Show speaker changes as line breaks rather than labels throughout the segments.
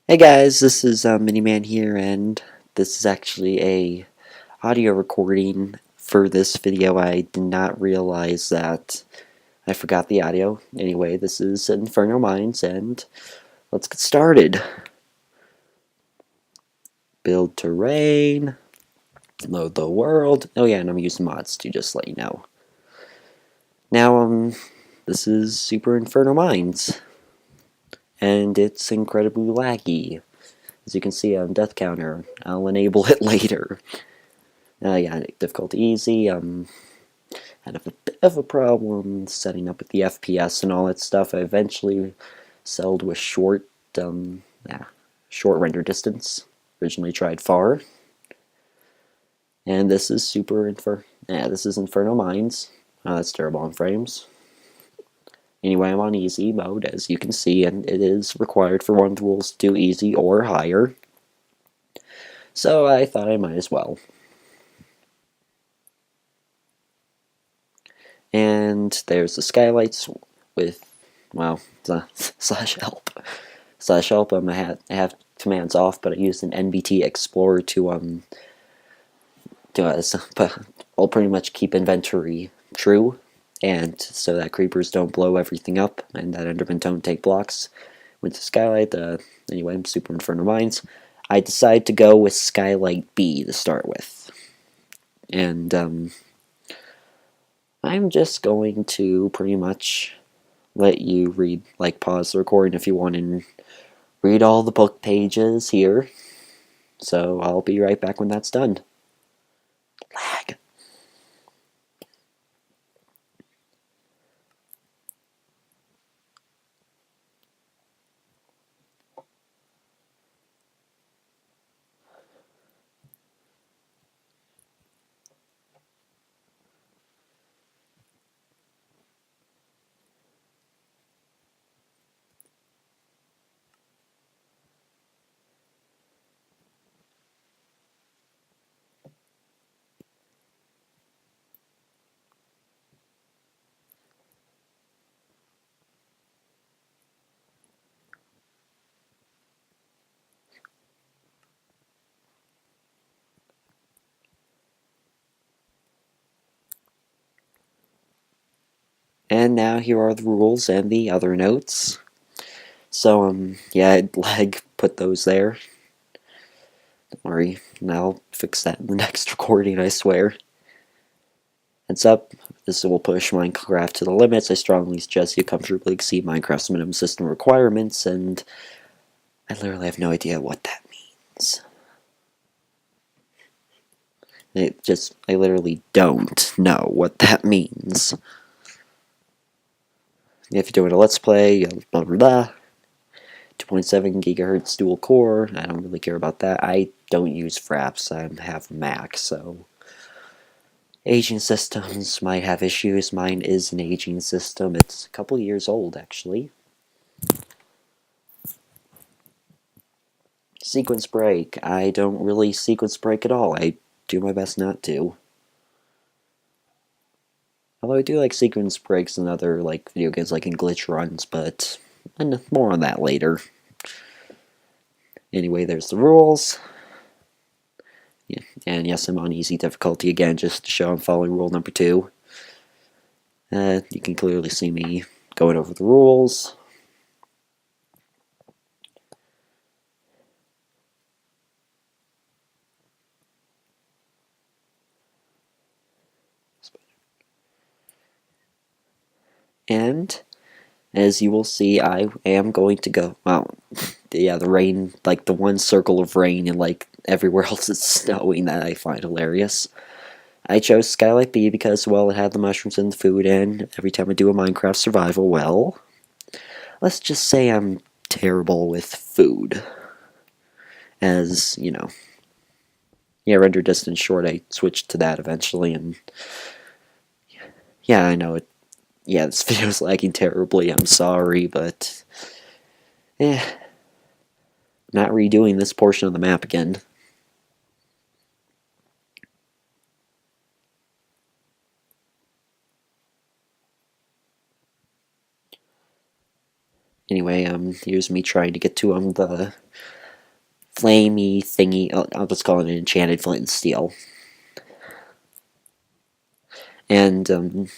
Hey guys, this is Miniman here, and this is actually a audio recording for this video. I did not realize that I forgot the audio. Anyway, this is Inferno Mines, and let's get started. Build terrain, load the world. Oh yeah, and I'm using mods to just let you know. Now, this is Super Inferno Mines, and it's incredibly laggy. As you can see on Death Counter, I'll enable it later. Yeah, difficulty easy. Had a bit of a problem setting up with the FPS and all that stuff. I eventually settled with yeah, short render distance. Originally tried far, and this is this is Inferno Mines. That's terrible on frames. Anyway, I'm on easy mode, as you can see, and it is required for one of the rules to do easy or higher. So I thought I might as well. And there's the skylights with, well, slash help. Slash help, I have commands off, but I used an NBT Explorer I'll pretty much keep inventory true, and so that creepers don't blow everything up, and that endermen don't take blocks. With the skylight, anyway, I'm Super Inferno Mines. I decided to go with Skylight B to start with. And, I'm just going to pretty much let you pause the recording if you want and read all the book pages here. So I'll be right back when that's done. Lag. And now here are the rules and the other notes. So, yeah, lag put those there. Don't worry, I'll fix that in the next recording, I swear. Heads up, this will push Minecraft to the limits. I strongly suggest you comfortably exceed Minecraft's minimum system requirements, and I literally have no idea what that means. I literally don't know what that means. If you're doing a Let's Play, blah blah blah. 2.7 gigahertz dual core. I don't really care about that. I don't use fraps. I have Mac, so aging systems might have issues. Mine is an aging system. It's a couple years old, actually. Sequence break. I don't really sequence break at all. I do my best not to. Although I do like sequence breaks in other video games, like in glitch runs, but more on that later. Anyway, there's the rules. Yeah, and yes, I'm on easy difficulty again, just to show I'm following rule number 2. You can clearly see me going over the rules. And as you will see, I am going to go, well, yeah, the rain, the one circle of rain and everywhere else it's snowing that I find hilarious. I chose Skylight B because, well, it had the mushrooms and the food, and every time I do a Minecraft survival, well, let's just say I'm terrible with food. As, yeah, render distance short, I switched to that eventually, and yeah, I know it. Yeah, this video's lagging terribly, I'm sorry, but I'm not redoing this portion of the map again. Anyway, here's me trying to get to the flamey thingy. I'll just call it an enchanted flint and steel. And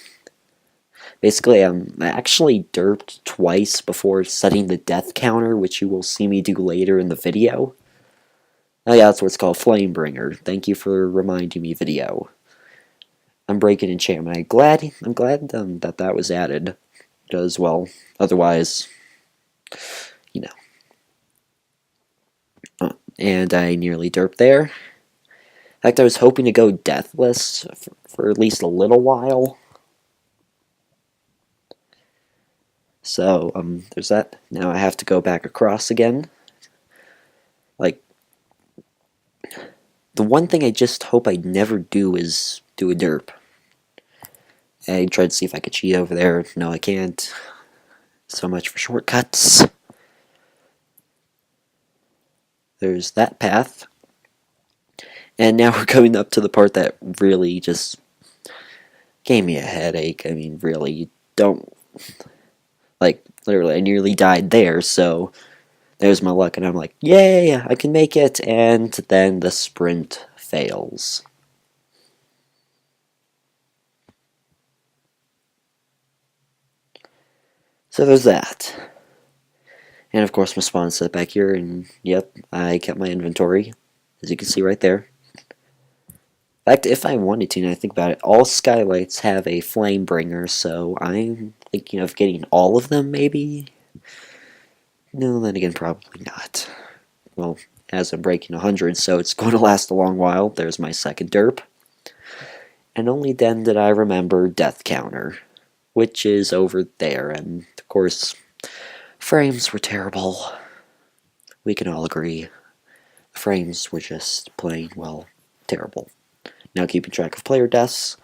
basically, I actually derped twice before setting the death counter, which you will see me do later in the video. Oh yeah, that's what it's called, Flamebringer. Thank you for reminding me, video. I'm breaking enchantment. I'm glad that was added, because, well, otherwise, you know. And I nearly derped there. In fact, I was hoping to go deathless for at least a little while. So, there's that. Now I have to go back across again. Like, the one thing I just hope I never do is do a derp. I tried to see if I could cheat over there. No, I can't. So much for shortcuts. There's that path. And now we're coming up to the part that really just gave me a headache. I mean, really, you don't... Like, literally, I nearly died there, so there's my luck. And I'm like, yay, I can make it. And then the sprint fails. So there's that. And of course my spawn set back here, and yep, I kept my inventory, as you can see right there. In fact, if I wanted to, and I think about it, all skylights have a flame bringer, so I'm thinking of getting all of them, maybe? No, then again, probably not. Well, as I'm breaking 100, so it's going to last a long while. There's my second derp. And only then did I remember death counter, which is over there, and of course, frames were terrible. We can all agree. The frames were just plain, well, terrible. Now keeping track of player deaths,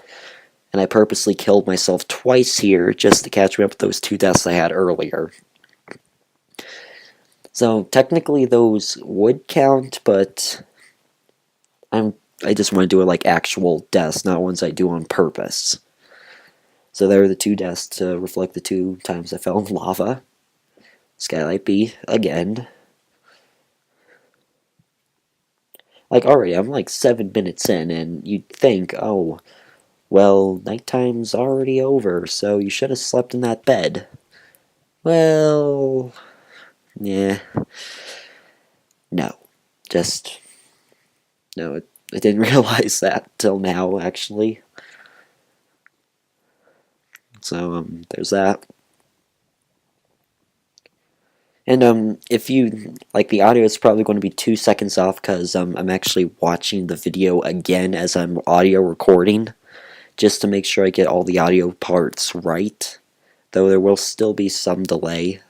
and I purposely killed myself twice here just to catch me up with those 2 deaths I had earlier. So technically those would count, but I just want to do it like actual deaths, not ones I do on purpose. So there are the 2 deaths to reflect the 2 times I fell in lava. Skylight B again. Like, already, I'm like 7 minutes in, and you'd think, oh, well, nighttime's already over, so you should have slept in that bed. Well, yeah. No. Just, no, I didn't realize that till now, actually. So, there's that. And, if you, like, the audio is probably going to be 2 seconds off, because, I'm actually watching the video again as I'm audio recording, just to make sure I get all the audio parts right, though there will still be some delay.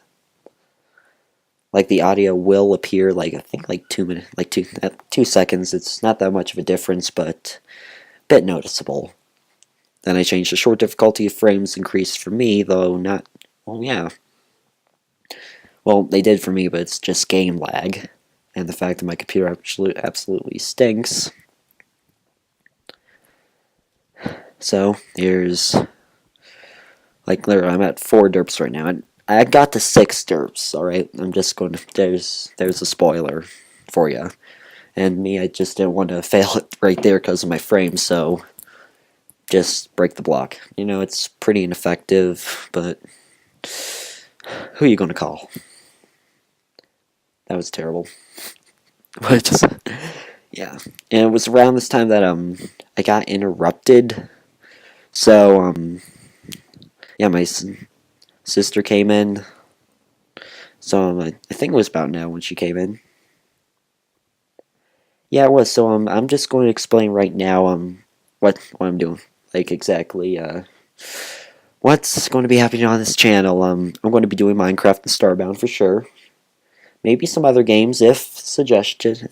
Like, the audio will appear, like, I think, like 2 minutes, like 2 seconds. It's not that much of a difference, but a bit noticeable. Then I changed the short difficulty. Frames increased for me, though not, well, yeah. Well, they did for me, but it's just game lag. And the fact that my computer absolutely stinks. So, here's, like, literally, I'm at 4 derps right now. And I got to 6 derps, alright? I'm just going to, there's a spoiler for you. And me, I just didn't want to fail it right there because of my frame, so just break the block. You know, it's pretty ineffective, but who are you going to call? That was terrible. But just, yeah. And it was around this time that, I got interrupted. So, yeah, my sister came in. So, I think it was about now when she came in. Yeah, it was. So, I'm just going to explain right now, what I'm doing. Like, exactly, what's going to be happening on this channel. I'm going to be doing Minecraft and Starbound for sure. Maybe some other games if suggested.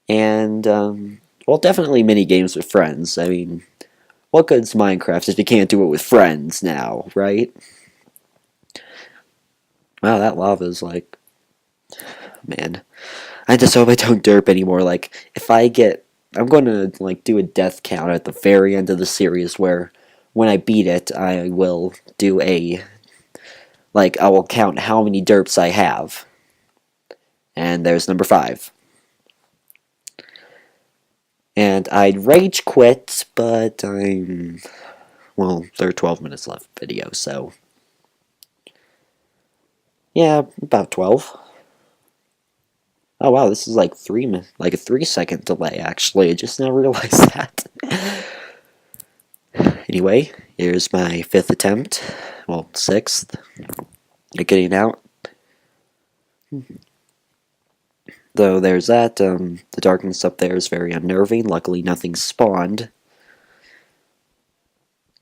And, well, definitely mini games with friends. I mean, what good's Minecraft if you can't do it with friends now, right? Wow, that lava is like, man. I just hope I don't derp anymore. Like, if I get, I'm going to, like, do a death count at the very end of the series where, when I beat it, I will do a like, I will count how many derps I have. And there's number 5. And I'd rage quit, but well, there are 12 minutes left video, so yeah, about 12. Oh wow, this is like like a 3-second delay actually. I just now realized that. Anyway, here's my 5th attempt. Well, 6th at getting out. Though there's that, the darkness up there is very unnerving. Luckily nothing spawned.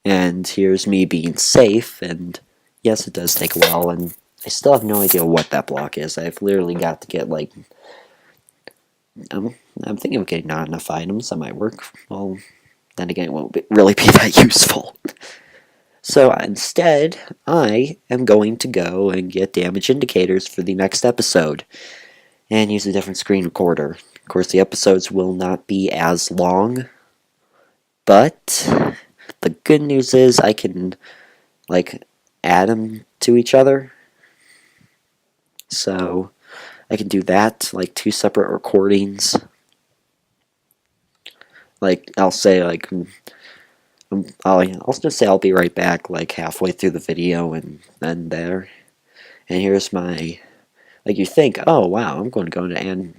And here's me being safe, and yes, it does take a while, and I still have no idea what that block is. I've literally got to get, like, I'm thinking of getting not enough items. That might work. Well, then again, it won't really be that useful. So instead, I am going to go and get damage indicators for the next episode, and use a different screen recorder. Of course, the episodes will not be as long, but the good news is I can, like, add them to each other. So I can do that, like 2 separate recordings. Like, I'll say, like, I'll just say I'll be right back, like, halfway through the video, and then there. And here's my, like, you think, oh, wow, I'm going to go into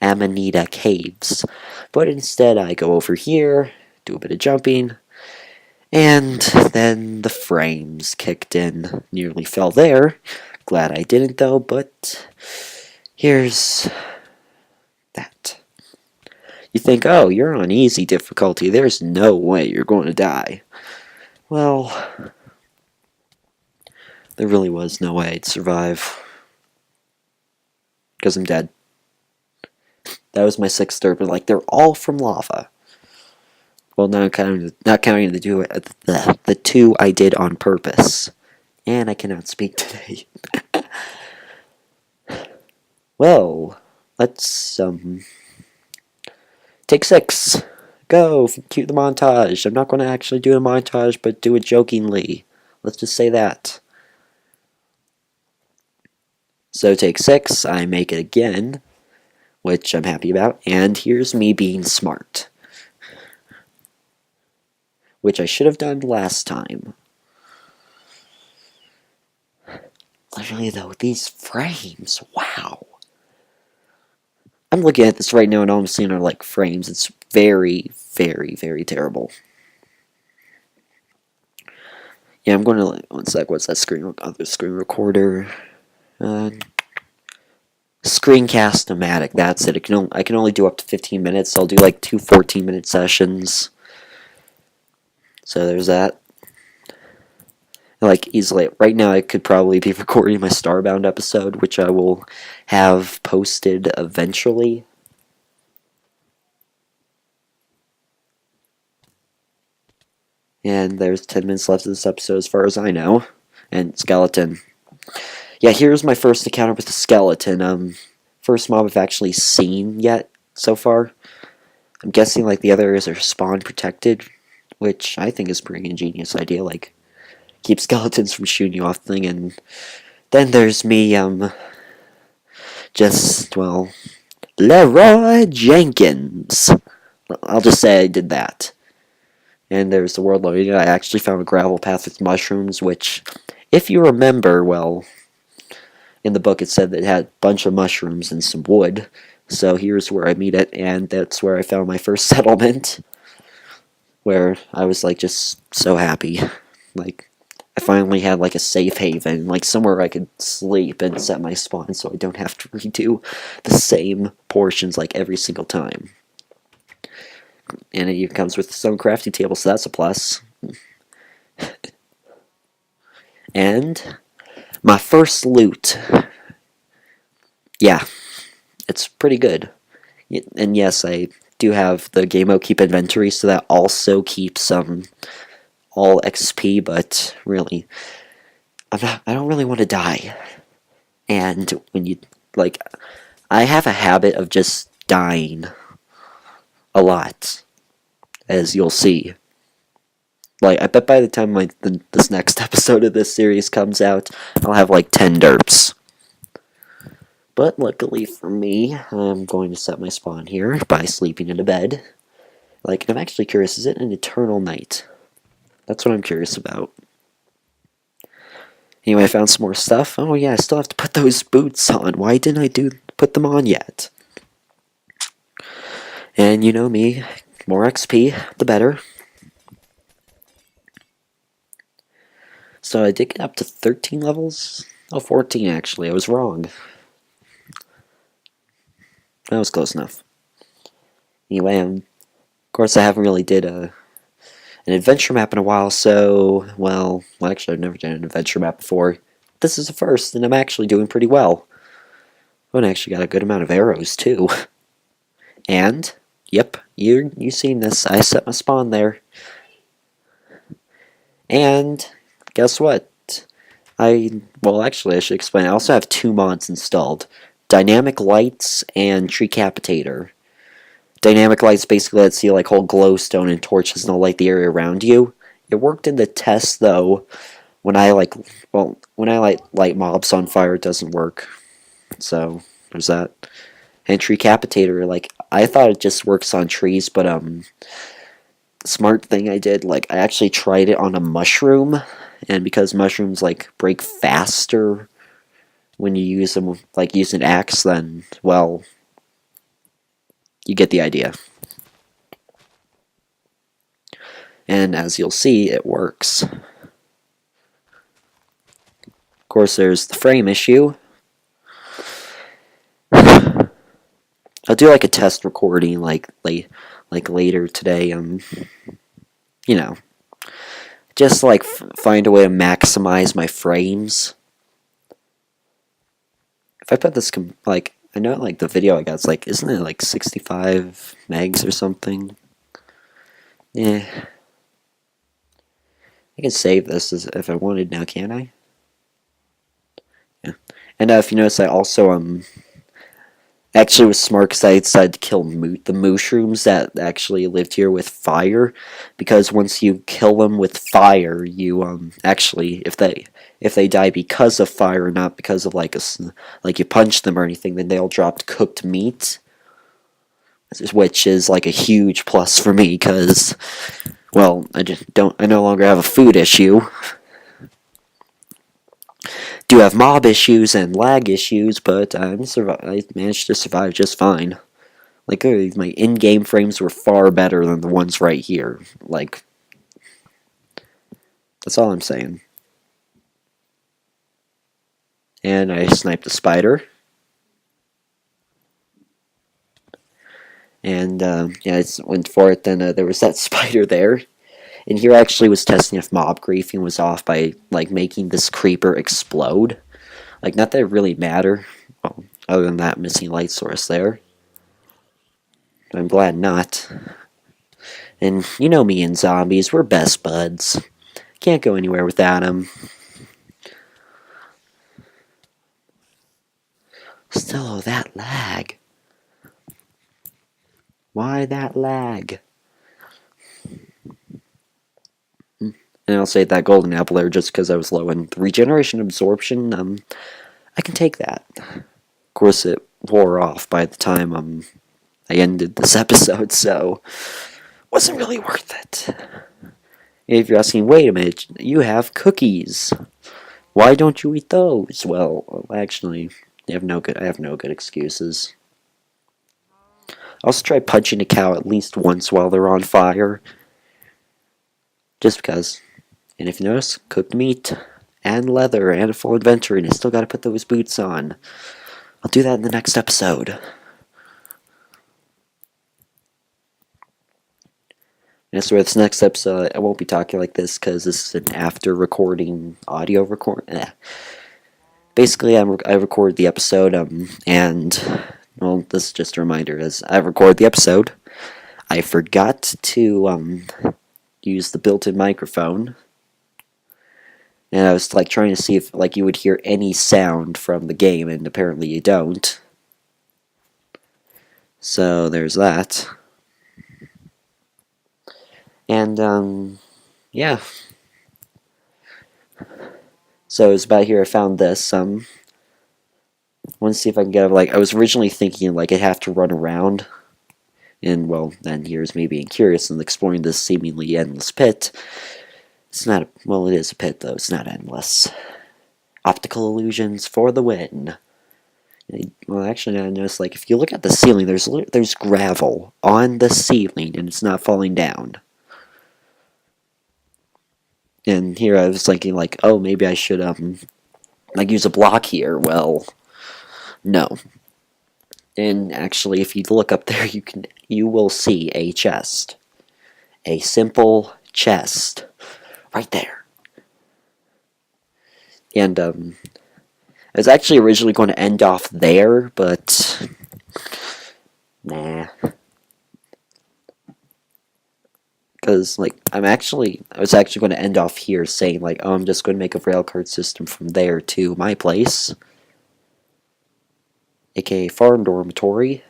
Amanita Caves. But instead, I go over here, do a bit of jumping, and then the frames kicked in. Nearly fell there. Glad I didn't, though, but here's that. You think, oh, you're on easy difficulty. There's no way you're going to die. Well, there really was no way I'd survive. Because I'm dead. That was my 6th derp, but like, they're all from lava. Well, not counting the 2 I did on purpose. And I cannot speak today. Well, let's, take 6. Go, cue the montage. I'm not going to actually do a montage, but do it jokingly. Let's just say that. So take 6, I make it again, which I'm happy about, and here's me being smart. Which I should have done last time. Literally though, these frames, wow. I'm looking at this right now and all I'm seeing are like frames. It's very, very, very terrible. Yeah, I'm going to, one sec, what's that screen, other screen recorder? Screencast-O-Matic, that's it. I can only do up to 15 minutes, so I'll do like 2 14-minute sessions. So there's that. Like, easily, right now I could probably be recording my Starbound episode, which I will have posted eventually. And there's 10 minutes left of this episode as far as I know. And skeleton. Yeah, here's my first encounter with the skeleton. First mob I've actually seen yet so far. I'm guessing like the other areas are spawn protected, which I think is a pretty ingenious idea. Like, keep skeletons from shooting you off the thing. And then there's me, just, well, Leroy Jenkins. I'll just say I did that. And there's the world loading. I actually found a gravel path with mushrooms, which, if you remember, well, in the book it said that it had a bunch of mushrooms and some wood. So here's where I meet it, and that's where I found my first settlement. Where I was, like, just so happy. Like, I finally had, like, a safe haven, like, somewhere I could sleep and set my spawn so I don't have to redo the same portions, like, every single time. And it even comes with its own crafting table, so that's a plus. And my first loot. Yeah, it's pretty good. And yes, I do have the game mode keep inventory, so that also keeps all XP, but really, I don't really want to die. And when you, like, I have a habit of just dying a lot, as you'll see. Like, I bet by the time this next episode of this series comes out, I'll have like 10 derps. But luckily for me, I'm going to set my spawn here by sleeping in a bed. Like, I'm actually curious, is it an eternal night? That's what I'm curious about. Anyway, I found some more stuff. Oh yeah, I still have to put those boots on. Why didn't I put them on yet? And you know me, more XP, the better. So I did get up to 13 levels. Oh, 14 actually, I was wrong. That was close enough. Anyway, of course I haven't really did an adventure map in a while, so, well, actually I've never done an adventure map before. This is the first, and I'm actually doing pretty well. Oh, and I actually got a good amount of arrows, too. And, yep, you seen this, I set my spawn there. And, guess what? Well, actually, I should explain. I also have 2 mods installed. Dynamic Lights and Treecapitator. Dynamic Lights basically lets you, like, hold glowstone and torches and it'll light the area around you. It worked in the test, though. When I light mobs on fire, it doesn't work. So, there's that. And Treecapitator, like, I thought it just works on trees, but, smart thing I did, like, I actually tried it on a mushroom, and because mushrooms, like, break faster when you use them, like, use an axe, then, well, you get the idea. And as you'll see, it works. Of course, there's the frame issue. I'll do, like, a test recording, like later today, you know, just, like, find a way to maximize my frames. If I put this, like, I know, like, the video I got, it's like, isn't it, like, 65 megs or something? Yeah. I can save this if I wanted now, can I? Yeah. And if you notice, I also, actually was smart because I decided to kill the mushrooms that actually lived here with fire, because once you kill them with fire, you, actually, if they die because of fire, not because of, like, you punch them or anything, then they'll drop cooked meat, which is, like, a huge plus for me, because, well, I no longer have a food issue. Do have mob issues and lag issues, but I managed to survive just fine. Like, my in-game frames were far better than the ones right here. Like, that's all I'm saying. And I sniped a spider. And, yeah, I went for it, then there was that spider there. And here I actually was testing if mob griefing was off by, like, making this creeper explode. Like, not that it really matter, well, other than that missing light source there. I'm glad not. And you know me and zombies, we're best buds. Can't go anywhere without them. Still, that lag. Why that lag? And I'll say that golden apple there just because I was low in regeneration absorption, I can take that. Of course, it wore off by the time, I ended this episode, so wasn't really worth it. If you're asking, wait a minute, you have cookies. Why don't you eat those? Well, actually, I have no good excuses. I also try punching a cow at least once while they're on fire. Just because. And if you notice, cooked meat and leather and a full inventory, and I still gotta put those boots on. I'll do that in the next episode. And so this next episode, I won't be talking like this because this is an after recording audio record. Basically, I record the episode, and, well, this is just a reminder, as I record the episode, I forgot to, use the built-in microphone, and I was, like, trying to see if, like, you would hear any sound from the game, and apparently you don't. So, there's that. And, yeah. So it's about here I found this. Want to see if I can get like I was originally thinking like I'd have to run around, and well, then here's me being curious and exploring this seemingly endless pit. It's not. Well, it is a pit though. It's not endless. Optical illusions for the win. Well, actually, I noticed like if you look at the ceiling, there's gravel on the ceiling, and it's not falling down. And here I was thinking like, oh, maybe I should like use a block here. Well, no. And actually, if you look up there, you will see a chest, a simple chest, right there. And I was actually originally going to end off there, but nah. Because like I was actually going to end off here saying like, oh, I'm just going to make a railcard system from there to my place, aka farm dormitory.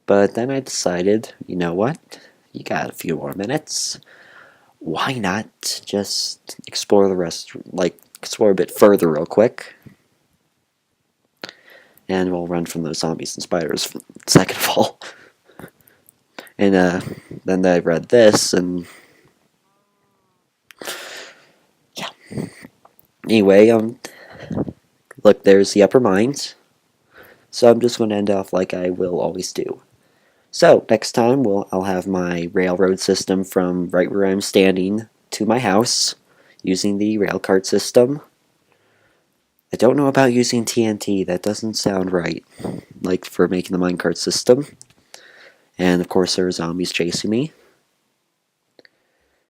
But then I decided, you know what? You got a few more minutes. Why not just explore the rest, like explore a bit further real quick, and we'll run from those zombies and spiders. Second of all, and then I read this, and yeah. Anyway, look, there's the upper mines. So I'm just going to end off like I will always do. So next time I'll have my railroad system from right where I'm standing to my house using the rail cart system. I don't know about using TNT, that doesn't sound right, like for making the minecart system. And of course there are zombies chasing me.